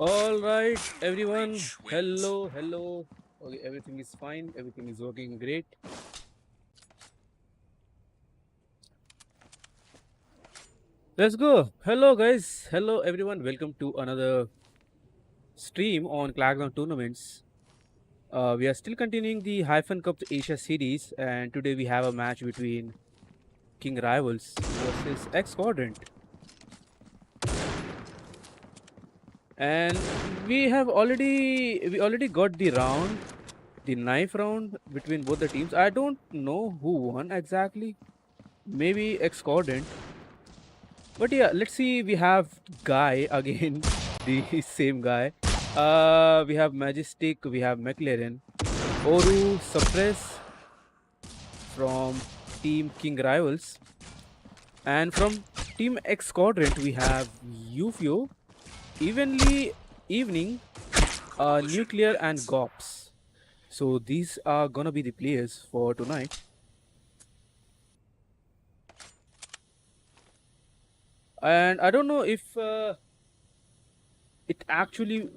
All right, everyone. Hello, hello. Okay, everything is fine. Everything is working great. Let's go. Hello, guys. Hello, everyone. Welcome to another stream on Claxon tournaments. We are still continuing the Hyphen Cup Asia series, and today we have a match between King Rivals versus xQuadrant. And we already got the knife round between both the teams. I don't know who won exactly. Maybe xQuadrant. But yeah, let's see. We have Guy again, the same guy. We have Majestic, we have McLaren, Oru, Suppress from Team King Rivals, and from Team X Quadrant we have Ufio, Evenly Evening, Nuclear, and Gops. So these are gonna be the players for tonight. And I don't know if it actually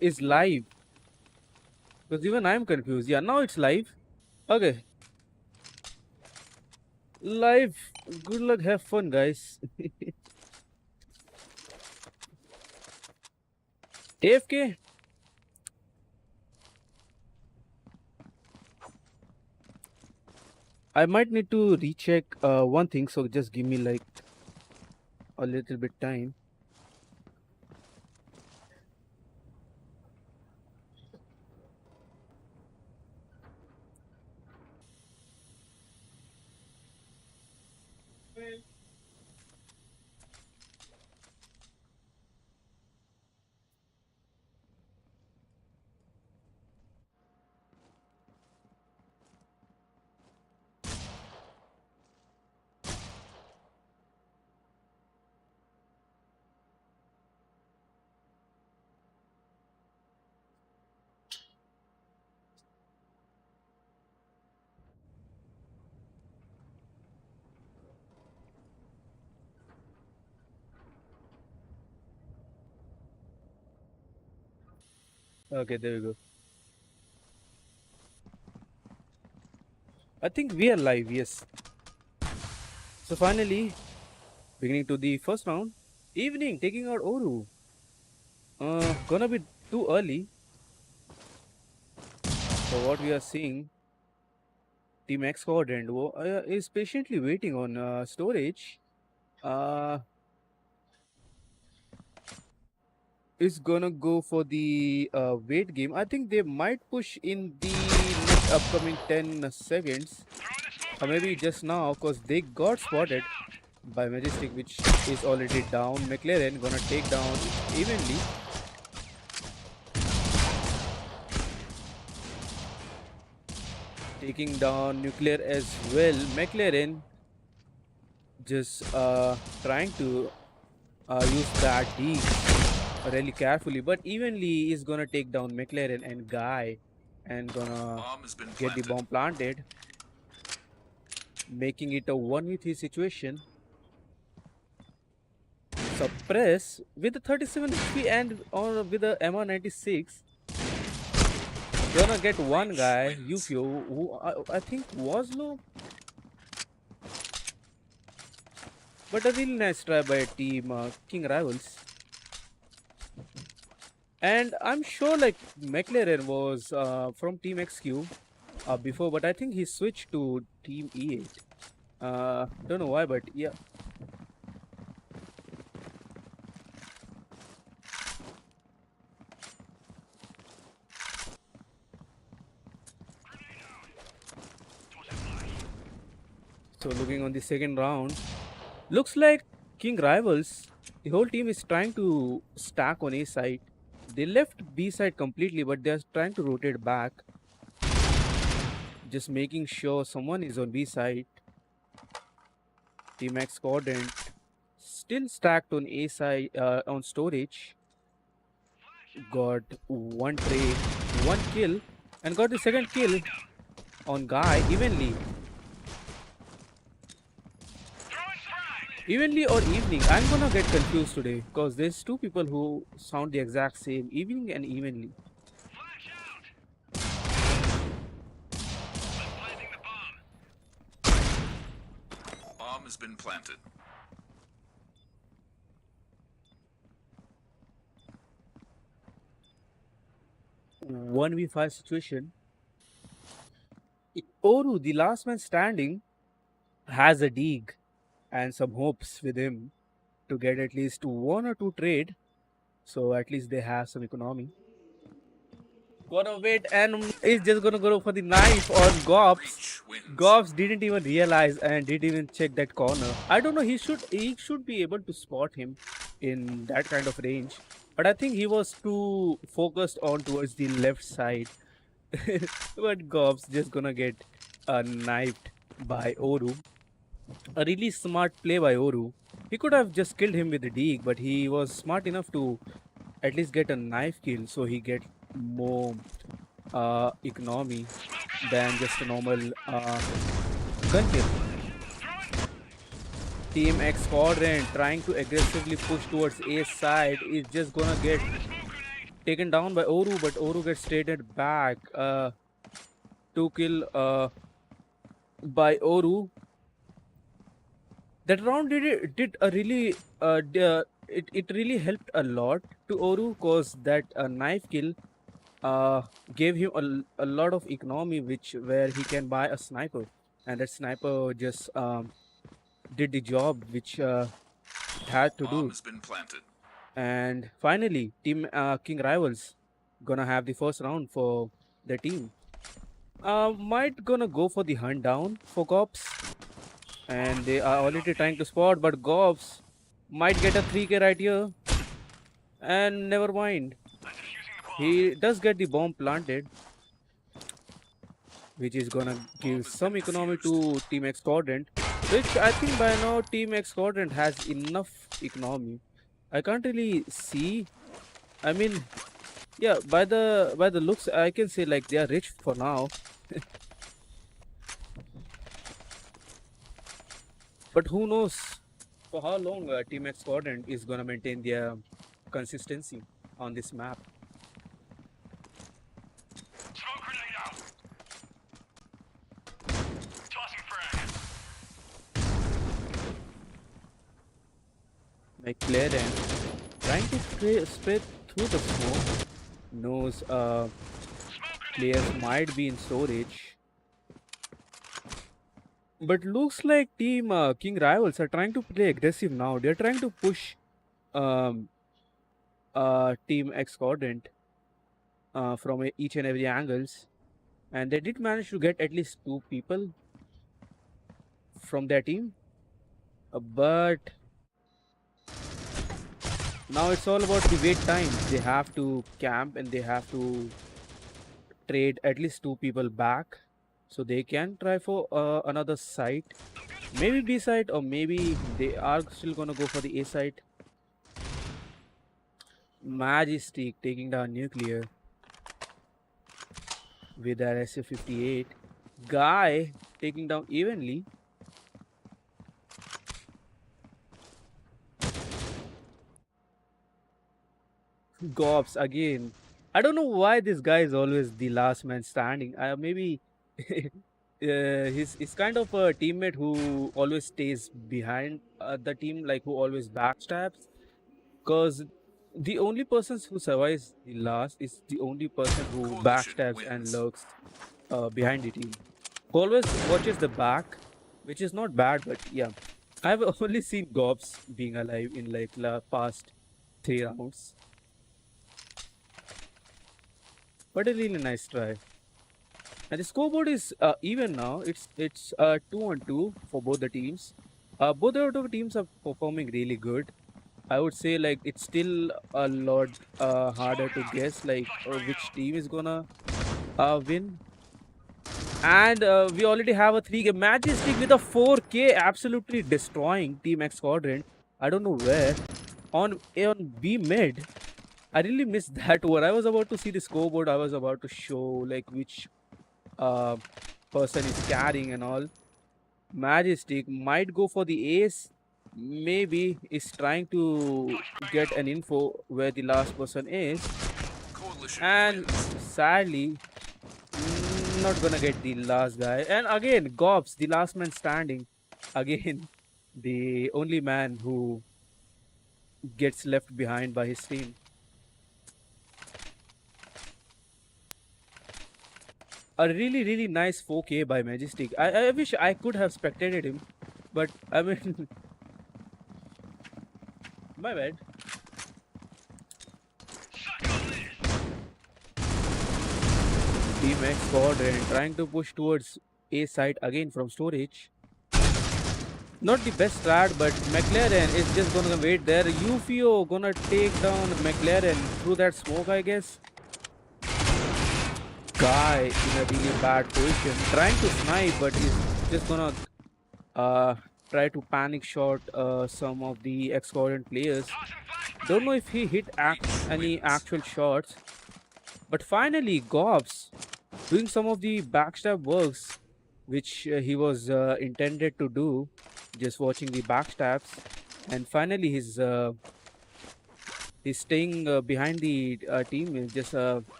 is live. Because even I'm confused. Yeah, now it's live. Okay. Live. Good luck. Have fun, guys. AFK? I might need to recheck one thing, so just give me like a little bit time. Okay, there we go. I think we are live, yes. So finally, beginning to the first round. Evening, taking out Oru. Gonna be too early for what we are seeing. Team X Quadrant is patiently waiting on storage. Uh, is gonna go for the wait game. I think they might push in the next upcoming 10 seconds, or maybe just now, because they got spotted by Majestic, which is already down. McLaren gonna take down evenly. Taking down Nuclear as well. McLaren just trying to use that D really carefully, but evenly is gonna take down McLaren and Guy and gonna get the bomb planted, making it a 1v3 situation. Suppress with the 37 HP and or with the MR96, gonna get one guy, Ufio, who I think was low, but a really nice try by team King Rivals. And I'm sure like McLaren was from Team XQ before, but I think he switched to Team E8. Don't know why, but yeah. So looking on the second round, looks like King Rivals, the whole team is trying to stack on A side. They left B side completely, but they're trying to rotate back. Just making sure someone is on B side. Team X Quadrant still stacked on A side on storage. Got one trade, one kill, and got the second kill on Guy evenly. Evenly or evening? I'm gonna get confused today because there's two people who sound the exact same, evening and evenly. Bomb has been planted. 1v5 situation. Oru, the last man standing, has a dig and some hopes with him to get at least one or two trade. So at least they have some economy. Gonna wait and he's just gonna go for the knife on Gops. Breach wins. Gops didn't even realize and didn't even check that corner. I don't know. He should be able to spot him in that kind of range, but I think he was too focused on towards the left side. But Gops just gonna get knifed by Oru. A really smart play by Oru. He could have just killed him with the dig, but he was smart enough to at least get a knife kill, so he get more economy than just a normal gun kill. Team xQuadrant trying to aggressively push towards A side is just gonna get taken down by Oru, but Oru gets traded back. To kill by Oru. That round did a really it really helped a lot to Oru cause that knife kill gave him a lot of economy where he can buy a sniper, and that sniper just did the job which it had to Bomb do. has been planted. And finally, team King Rivals gonna have the first round for the team. Might gonna go for the hunt down for cops, and they are already trying to spot, but Gops might get a 3k right here. And never mind. He does get the bomb planted, which is gonna give some economy to Team xQuadrant, which I think by now Team xQuadrant has enough economy. I can't really see. I mean, yeah, by the looks, I can say like they are rich for now. But who knows for how long Team xQuadrant is gonna maintain their consistency on this map. Smoke grenade out. Tossing frag. McLaren trying to spread through the smoke. Knows players might be in storage. But looks like Team King Rivals are trying to play aggressive now. They're trying to push um, Team xQuadrant from each and every angles. And they did manage to get at least two people from their team. But now it's all about the wait time. They have to camp and they have to trade at least two people back. So they can try for another site. Maybe B site, or maybe they are still gonna go for the A site. Majestic taking down Nuclear with their SF-58. Guy taking down Evenly. Gops again. I don't know why this guy is always the last man standing. Maybe he's kind of a teammate who always stays behind the team, like who always backstabs. Because the only person who survives the last is the only person who Coalition backstabs and wins. lurks behind the team. Who always watches the back, which is not bad, but yeah. I've only seen Gobs being alive in like the past 3 rounds. But a really nice try. And the scoreboard is even now. It's 2-2 for both the teams. Both the teams are performing really good. I would say like it's still a lot harder to guess like which team is gonna win. And we already have a 3K Majestic with a 4K, absolutely destroying Team xQuadrant. I don't know where. On B mid, I really missed that one. I was about to see the scoreboard. I was about to show like which uh, person is carrying and all. Majestic might go for the ace. maybe is trying to get an info where the last person is, Coalition and wins. sadly, not gonna get the last guy. And again, Gobs, the last man standing, again, the only man who gets left behind by his team. A really, really nice 4K by Majestic. I wish I could have spectated him, but I mean, my bad. Team xQuadrant trying to push towards A side again from storage. Not the best strat, but McLaren is just gonna wait there. Ufio gonna take down McLaren through that smoke, I guess. Guy in a really bad position, trying to snipe, but he's just gonna uh, try to panic shot some of the xQuadrant players. Don't know if he hit Reach any wins. actual shots, but finally Gobs doing some of the backstab works which he was intended to do, just watching the backstabs, and finally he's staying behind the team and just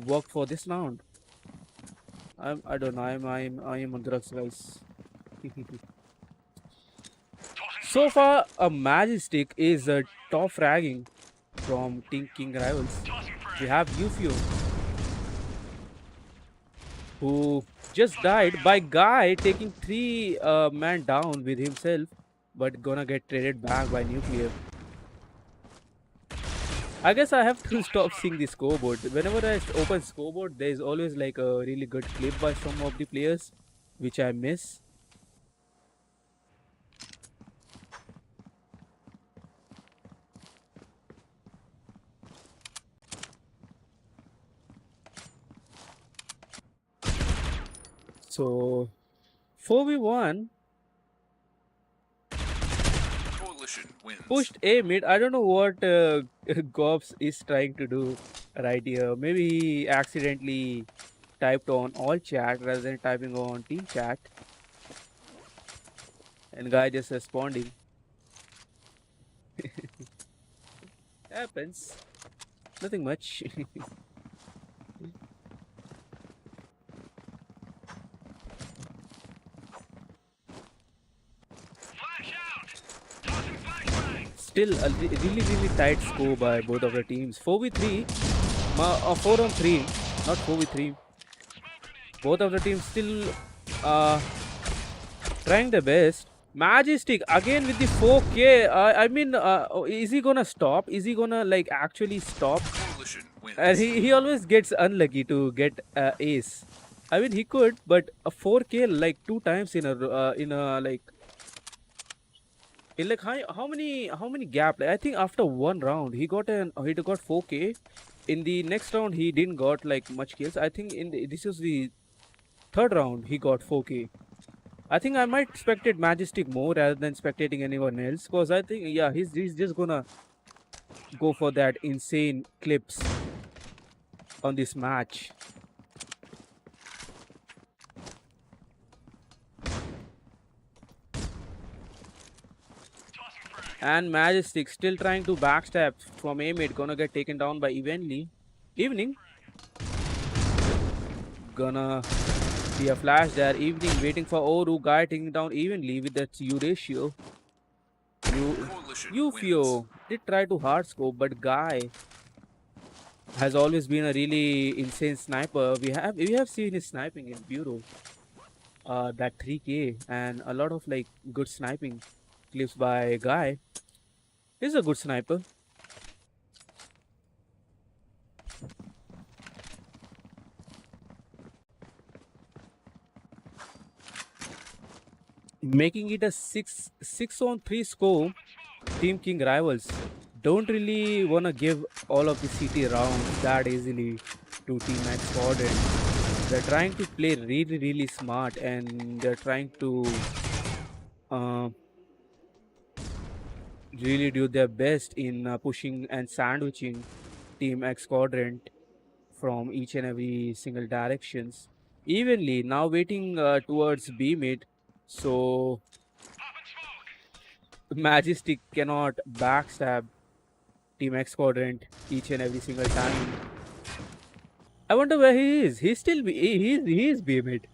work for this round. I don't know. I am on drugs, guys. So far, a Majestic is top fragging from Team King Rivals. We have Ufio, who just died by Guy taking three man down with himself, but gonna get traded back by Nuclear. I guess I have to stop seeing the scoreboard. Whenever I open scoreboard, there is always like a really good clip by some of the players, which I miss. So 4v1 Coalition wins. pushed A mid. I don't know what Gops is trying to do right here. Maybe he accidentally typed on all chat rather than typing on team chat, and guy just responding. Happens. Nothing much. Still a really, really tight score by both of the teams. 4v3, 4 on 3, not 4v3. Both of the teams still uh, trying their best. Majestic again with the 4K. I mean, is he gonna stop? Is he gonna like actually stop? Coalition And wins. he always gets unlucky to get ace. I mean, he could, but a 4K like two times in a like in like how many gap? Like, I think after one round he got 4K. In the next round he didn't got like much kills. I think this was the third round he got 4K. I think I might spectate Majestic more rather than spectating anyone else, because I think yeah he's just gonna go for that insane clips on this match. And Majestic still trying to backstab from A mid, gonna get taken down by Evening gonna be a flash there. Evening waiting for Oru, guy taking down evenly with that U ratio. Coalition Ufio wins. did try to hard scope, but guy has always been a really insane sniper. We have seen his sniping in Bureau, that 3K, and a lot of like good sniping clips by guy. He's a good sniper. Making it a 6-on-3 score. Team King Rivals don't really wanna give all of the CT rounds that easily to Team X Quadrant. They're trying to play really, really smart, and they're trying to uh, really do their best in pushing and sandwiching Team X Quadrant from each and every single directions evenly. Now waiting towards B mid, so Majestic cannot backstab Team X Quadrant each and every single time. I wonder where he is. He's still he's B mid.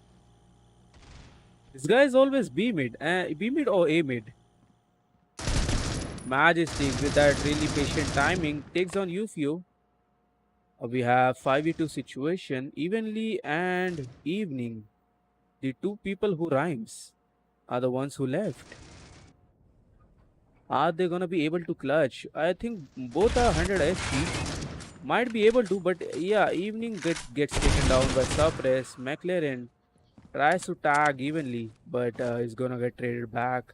This guy is always B mid, B mid or A mid. Majestic with that really patient timing takes on Yufio. We have 5v2 situation, evenly and evening. The two people who rhymes are the ones who left. Are they gonna be able to clutch? I think both are 100 SP. Might be able to, but yeah, evening gets taken down by suppress. McLaren tries to tag evenly, but is gonna get traded back.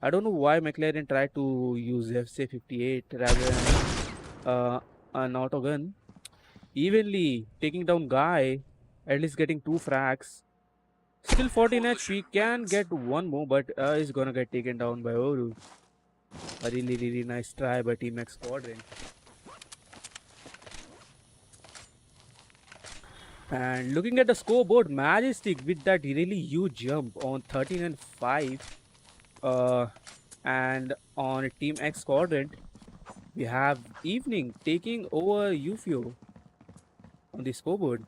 I don't know why McLaren tried to use FC58 rather than an autogun. Evenly taking down Guy, at least getting 2 frags. Still 14 HP, can get one more, but is gonna get taken down by Oru. A really nice try by Team X Quadrant. And looking at the scoreboard, Majestic with that really huge jump on 13 and 5. And on Team X Quadrant, we have Evening taking over Yufio on the scoreboard.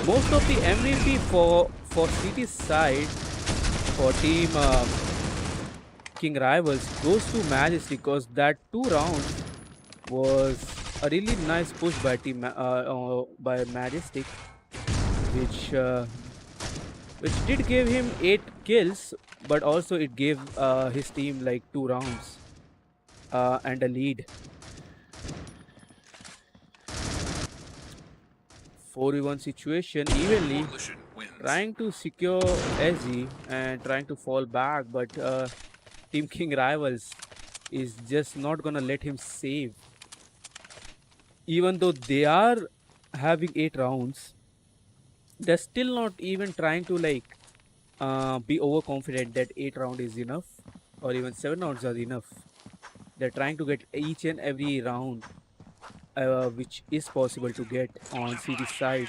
Most of the MVP for City's side for Team King Rivals goes to Majestic because that 2 rounds was a really nice push by by Majestic, which did give him 8 kills, but also it gave his team like 2 rounds and a lead. 4v1 situation evenly, trying to secure SG and trying to fall back, but Team King Rivals is just not gonna let him save. Even though they are having 8 rounds, they're still not even trying to like be overconfident that 8 round is enough or even 7 rounds are enough. They're trying to get each and every round which is possible to get on CD side.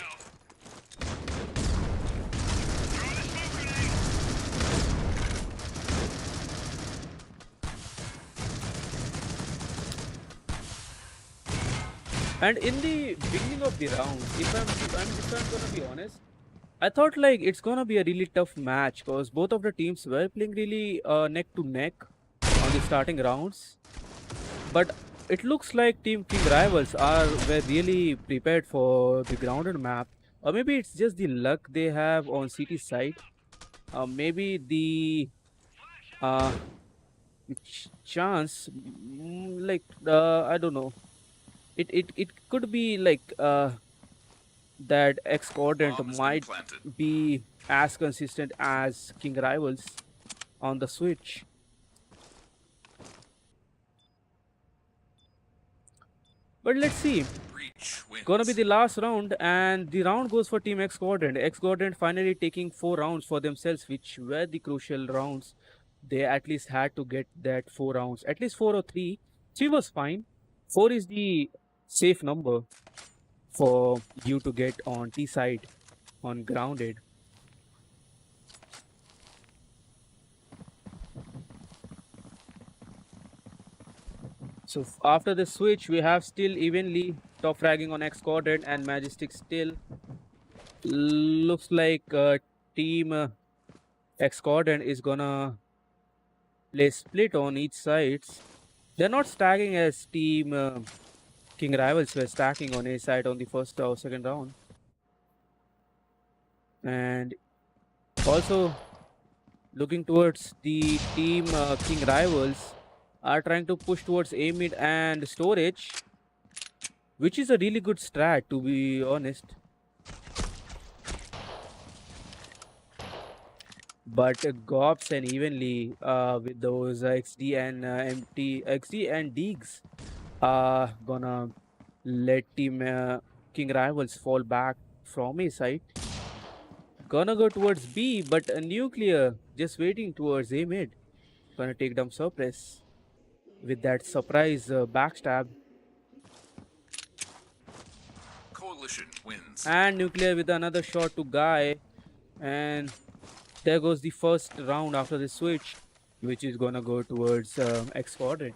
And in the beginning of the round, if I'm gonna be honest, I thought like it's gonna be a really tough match because both of the teams were playing really neck to neck on the starting rounds. But it looks like Team King Rivals were really prepared for the grounded map, or maybe it's just the luck they have on CT side. Maybe the uh, chance, like I don't know. It could be like that X Quadrant might be as consistent as King Rivals on the Switch. But let's see. Gonna be the last round, and the round goes for Team X Quadrant. X Quadrant finally taking 4 rounds for themselves, which were the crucial rounds. They at least had to get that 4 rounds, at least 4 or 3. 3 was fine. 4 is the safe number for you to get on T side on grounded. So after the switch, we have still evenly top fragging on X Quadrant, and Majestic still looks like Team X Quadrant is gonna play split on each sides. They're not stacking as Team King Rivals were stacking on a side on the first or second round. And also looking towards the Team King Rivals are trying to push towards A mid and storage, which is a really good strat, to be honest. But Gops and evenly with those XD and XD and Deegs are gonna let Team King Rivals fall back from A side. Gonna go towards B, but a Nuclear just waiting towards A mid. Gonna take down Suppress with that surprise backstab. Coalition wins. And Nuclear with another shot to Guy. And There goes the first round after the switch, which is gonna go towards xQuadrant.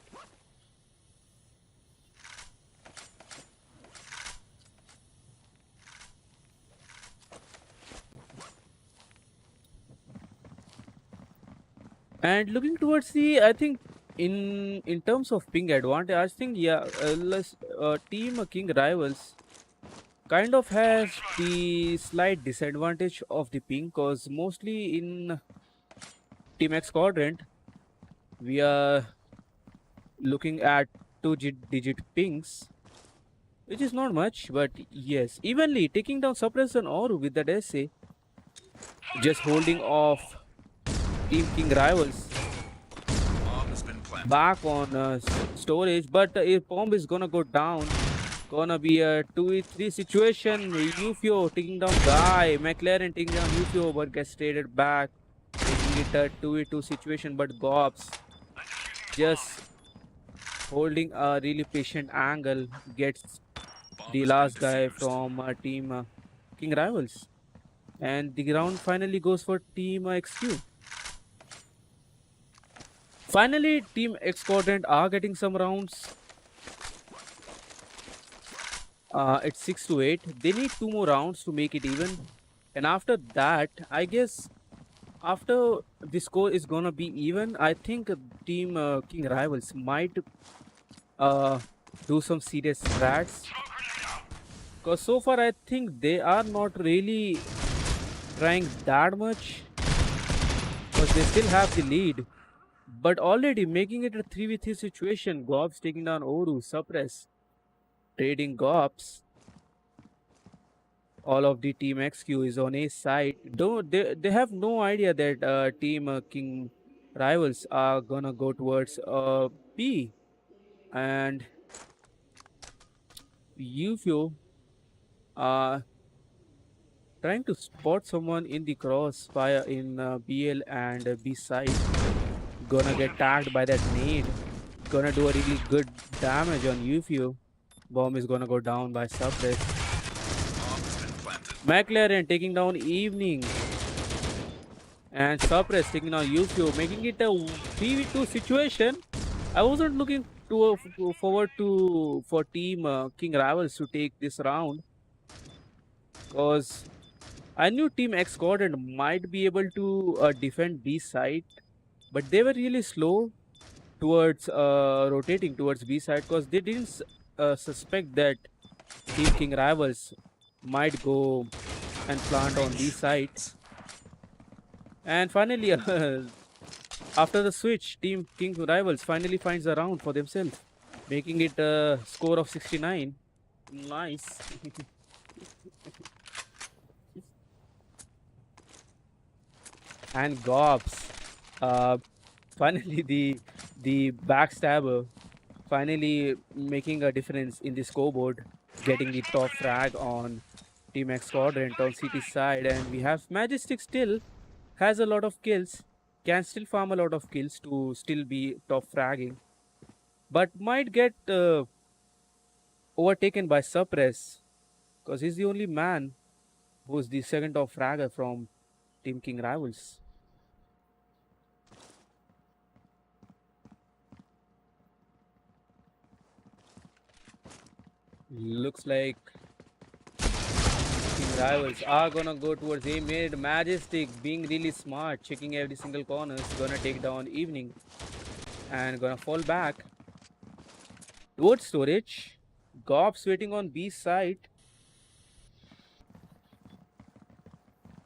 And looking towards the, I think in terms of ping advantage, I think yeah, team King Rivals kind of has the slight disadvantage of the ping, cause mostly in Team X Quadrant we are looking at two-digit pings, which is not much, but yes, evenly taking down Suppressor Oru with that essay, just holding off Team King Rivals Bomb has been planted. back on storage, but if bomb is gonna go down, gonna be a 2v3 situation. Ufio taking down Guy, McLaren taking down Ufio, but gets traded back, making it a 2v2 situation. But Gobs just holding a really patient angle, gets Bomb the has last been guy defused. from team King Rivals, and the round finally goes for team XQ. Finally, team X Quadrant are getting some rounds. It's 6-8. They need 2 more rounds to make it even, and after that, I guess after the score is gonna be even, I think team King Rivals might do some serious strats. Cause so far I think they are not really trying that much, cause they still have the lead. But already making it a 3v3 situation, Gobs taking down Oru, Suppress, trading Gobs. All of the team XQ is on A side. They have no idea that team King Rivals are gonna go towards B, and Ufio trying to spot someone in the crossfire in BL and B side. Gonna get tagged by that nade. Gonna do a really good damage on Ufio. Bomb is gonna go down by Suppress. Bomb has been planted. McLaren taking down Evening. And Suppress taking down Ufio, making it a 3v2 situation. I wasn't looking forward to for team King Rivals to take this round, because I knew team X Quadrant might be able to defend B side, but they were really slow towards rotating towards B side, because they didn't suspect that team King Rivals might go and plant on B side. And finally, after the switch, team King Rivals finally finds a round for themselves, making it a score of 69. Nice. And Gobs, finally the backstabber, finally making a difference in the scoreboard, getting the top frag on Team X Quadrant on CT side, and we have Majestic still has a lot of kills, can still farm a lot of kills to still be top fragging, but might get overtaken by Suppress, because he's the only man who's the second top fragger from Team King Rivals. Looks like King Rivals are gonna go towards A mid. Majestic being really smart, checking every single corner, is gonna take down Evening and gonna fall back towards storage. Gobs waiting on B side.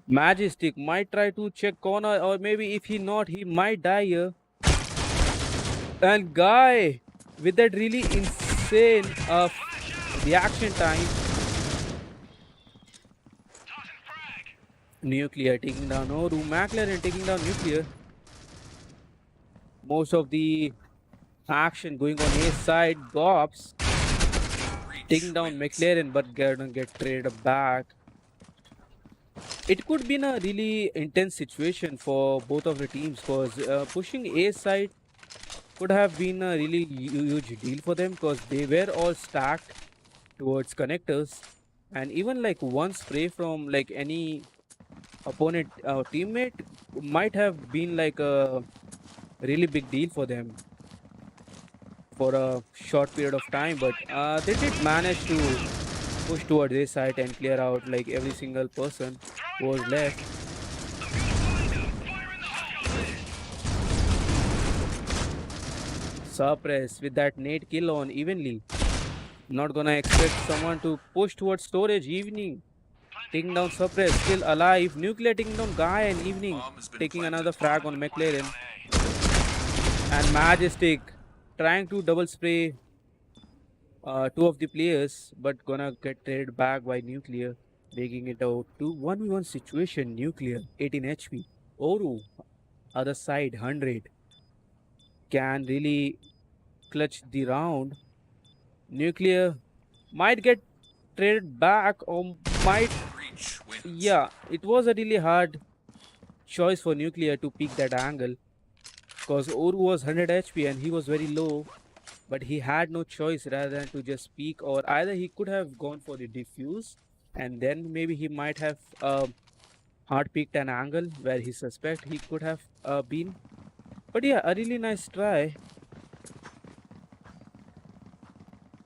Majestic might try to check corner, or maybe if he not, he might die here. And Guy with that really insane reaction time. Nuclear taking down Oru, McLaren taking down Nuclear. Most of the action going on A side. Gobs taking down McLaren, but gonna get traded back. It could be a really intense situation for both of the teams, because pushing A side could have been a really huge deal for them, because they were all stacked towards connectors, and even like one spray from like any opponent teammate might have been like a really big deal for them for a short period of time, but they did manage to push towards this side and clear out like every single person who was left. Suppress with that nade kill on evenly. Not gonna expect someone to push towards storage evening. Taking down Suppress, still alive. Nuclear taking down Guy and evening. Bomb has been Taking planted. another frag on Planted McLaren. on A. And Majestic trying to double spray two of the players, but gonna get traded back by Nuclear, making it a 2-1v1 situation. Nuclear 18 HP. Oru, other side 100. Can really clutch the round. Nuclear might get traded back or might. Breach wins. Yeah, it was a really hard choice for Nuclear to pick that angle because Oru was 100 HP and he was very low, but he had no choice rather than to just peek, or either he could have gone for the diffuse and then maybe he might have hard picked an angle where he suspect he could have been. But yeah, a really nice try.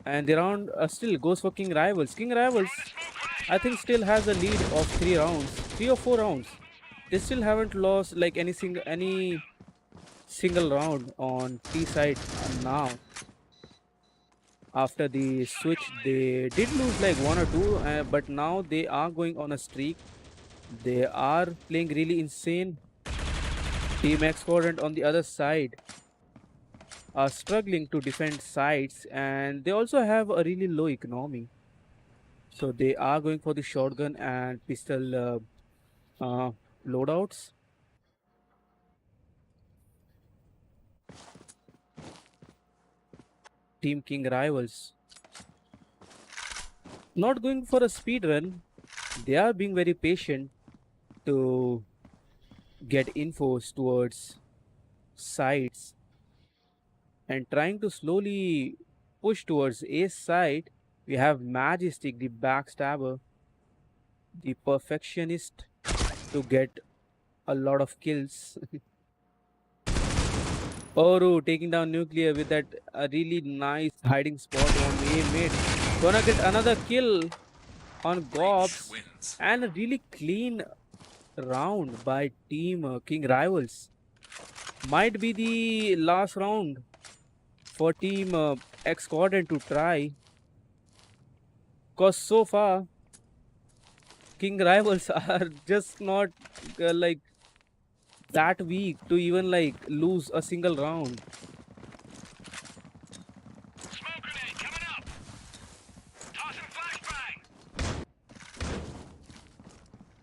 And the round still goes for King Rivals. King Rivals, I think, still has a lead of 3 rounds, 3 or 4 rounds. They still haven't lost like any single round on T side now. After the switch, they did lose like one or two, but now they are going on a streak. They are playing really insane. Team xQuadrant on the other side are struggling to defend sides, and they also have a really low economy. So they are going for the shotgun and pistol loadouts. Team King Rivals not going for a speed run. They are being very patient to get infos towards sides and trying to slowly push towards Ace side. We have Majestic, the backstabber, the perfectionist to get a lot of kills. Oru taking down Nuclear with that really nice hiding spot on A mid. Gonna get another kill on Breach Gobs wins. and a really clean round by Team King Rivals. Might be the last round for Team xQuadrant to try, because so far King Rivals are just not like that weak to even like lose a single round. Smoke grenade coming up. Tossing flashbang.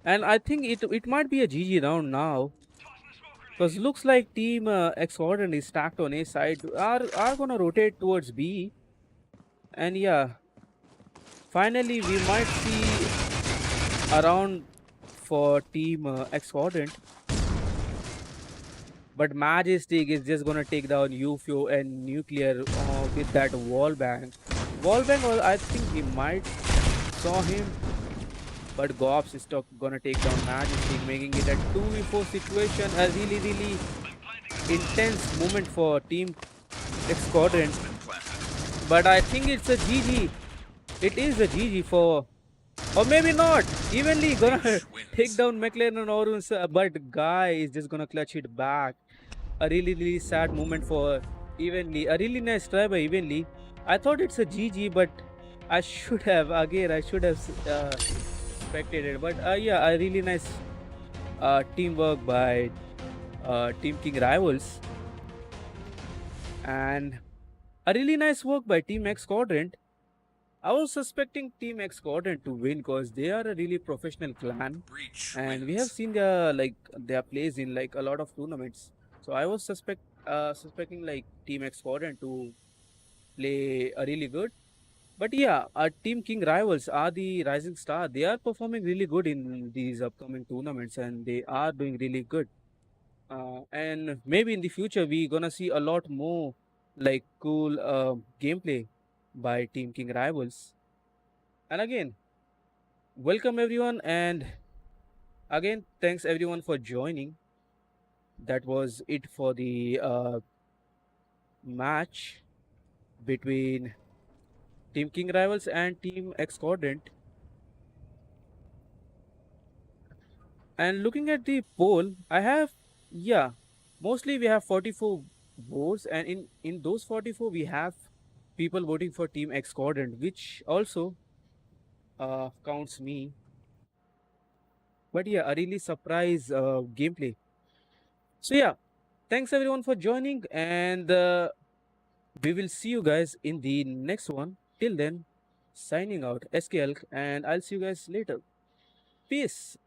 And I think it might be a GG round now, Tossing the smoke because grenade. looks like Team xQuadrant is stacked on A side. Are gonna rotate towards B, and yeah, finally we might see a round for Team xQuadrant. But Majestic is just gonna take down UFO and Nuclear with that wall bang. Wall bang, or I think he might saw him, but Gops is gonna take down Majestic, making it a 2v4 situation. A really intense moment for Team X Quadrant. Bomb's been planted. But I think it's a GG. It is a GG for, or maybe not. Evenly gonna Breach take wins. down McLaren and Orun's, but Guy is just gonna clutch it back. A really sad moment for Evenly. A really nice try by Evenly. I thought it's a GG, but I should have spectated. But yeah, a really nice teamwork by Team King Rivals, and a really nice work by Team X Quadrant. I was suspecting Team X Quadrant to win because they are a really professional clan, Breach and we have wins. seen their plays in like a lot of tournaments. So I was suspecting like Team X Quadrant to play a really good. But yeah, our Team King Rivals are the rising star. They are performing really good in these upcoming tournaments, and they are doing really good. And maybe in the future we gonna see a lot more like cool gameplay by Team King Rivals. And again, welcome everyone, and again thanks everyone for joining. that was it for the match between Team King Rivals and Team X Quadrant. And looking at the poll, I have, yeah, mostly we have 44 votes, and in those 44 we have people voting for Team X Quadrant, which also counts me. But yeah, a really surprise gameplay. So yeah, thanks everyone for joining, and we will see you guys in the next one. Till then, signing out, SKL, and I'll see you guys later. Peace.